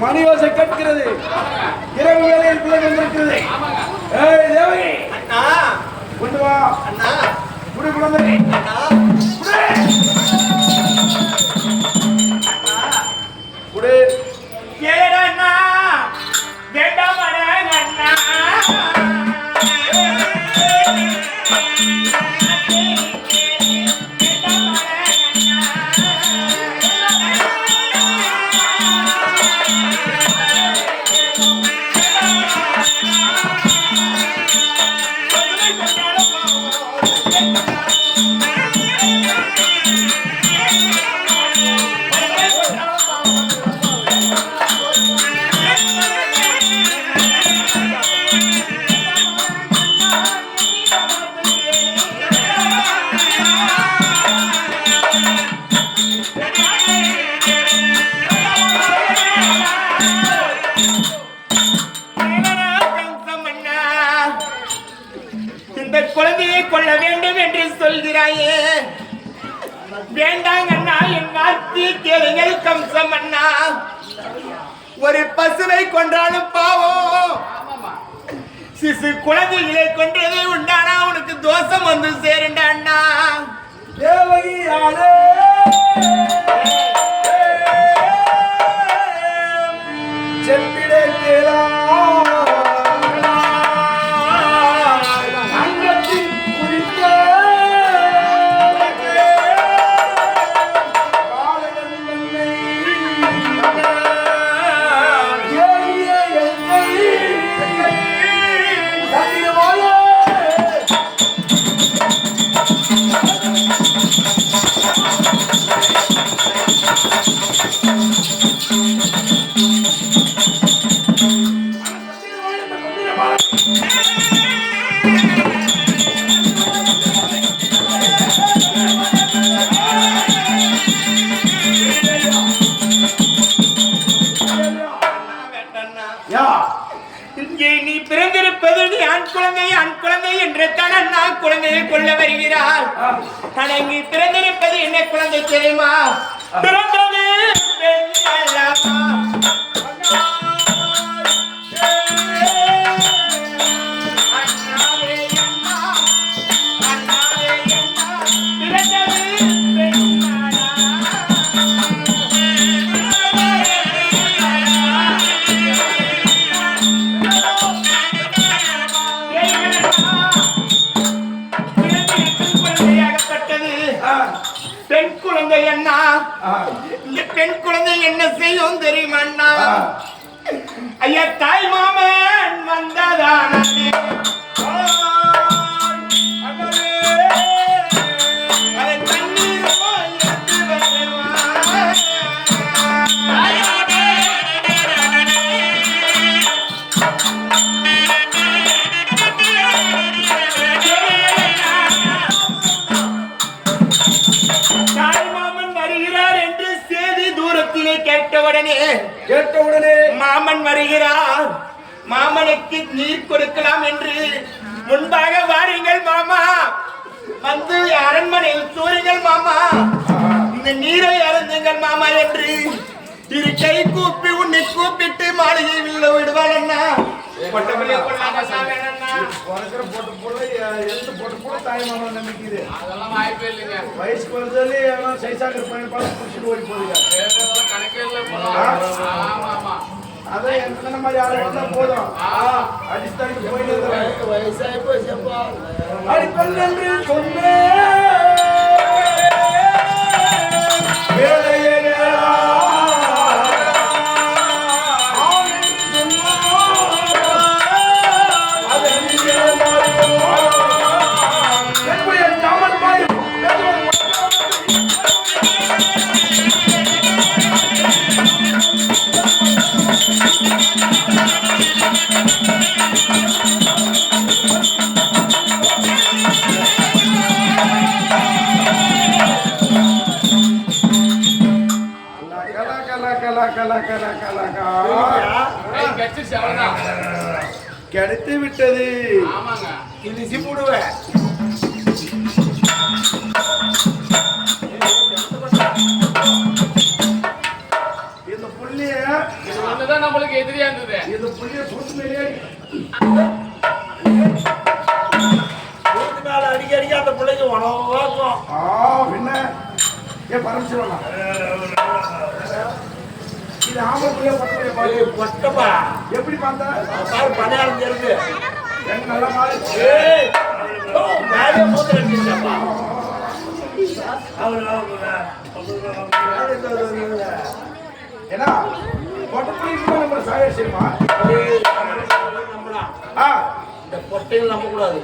மணியோசை கேட்கிறது. இரவு வேளையில் பிள்ளை வந்திருக்கிறது. ஏய் தேவகி அண்ணா கொண்டு வா அண்ணா. குடி குழந்தை அண்ணா குடி. கேடண்ணா வேண்டாம் அண்ணா. குழந்தையை கொள்ள வேண்டும் என்று சொல்கிறாயே. வேண்டாங்க அண்ணா, என் வார்த்தை கேளுங்கள் கம்சம் அண்ணா. ஒரு பசுவை கொன்றாலும் பாவம், சிசு குழந்தைகளை கொன்றதை உண்டானா உனக்கு தோஷம் வந்து சேருண்ட அண்ணா. தேவகி ஆளே செப்பிட கேளா நீ பிறந்திருப்பது நீ ஆண் குழந்தை என்று தான் அண்ணா குழந்தையை கொள்ள வருகிறார். ஆனா நீ பிறந்திருப்பது என்ன குழந்தை தெரியுமா? பிறந்தது பெண் அல்லவா? பெண் குழந்தை அண்ணா, இந்த பெண் குழந்தை என்ன செய்யும் தெரியுமா அண்ணா? ஐயா தாய் மாமன் வந்ததானே கேட்டவுடனே மாமன் வருகிறார். மாமனுக்கு நீர் கொடுக்கலாம் என்று முன்பாக வாருங்கள் மாமா, வந்து அரண்மனையில் சூருங்கள் மாமா, இந்த நீரை அருந்துங்கள் மாமா என்று இரு கை கூப்பி உன்னை கூப்பிட்டு மாளிகையில் விடுவாள் அண்ணா. வயசுக்கு வந்து சைசாக்கு ஓடி போகுது. அதான் எந்த மாதிரி ஆளு வந்தா போதும், அடிச்சு போயிட்டு வயசாகி போச்சப்பா அடிப்பல் என்று சொன்னேன். கிடைச்சிருச்சு அவ்வளவுதான். கிடைத்து விட்டது. ஆமாங்க. இது சிப்புடுவேன். இந்த புள்ளிய இது ஒண்ணுதான் நம்மளுக்கு எதிரியா இருந்தது. இந்த புள்ளிய சொத்து மேலே வீட்டு மேல அடிக்க அடிக்க அந்த பிள்ளைக்கு உணவாக்கும். பின்ன ஏன் பரமசிவனா இது ஆம்பளை புள்ளிய பட்டு பாரு. பொட்டப்பா எப்படி பார்த்தா பாரு பணியாரம் இருக்கு. எங்க நல்லா மாறி மேலே மூத்த கட்டிருக்கப்பா. ஏன்னா பொட்டை புள்ளிக்கு நம்ம சாய செய்யுமா? நம்பலாம். ஆ இந்த பொட்டையும் நம்ப கூடாது.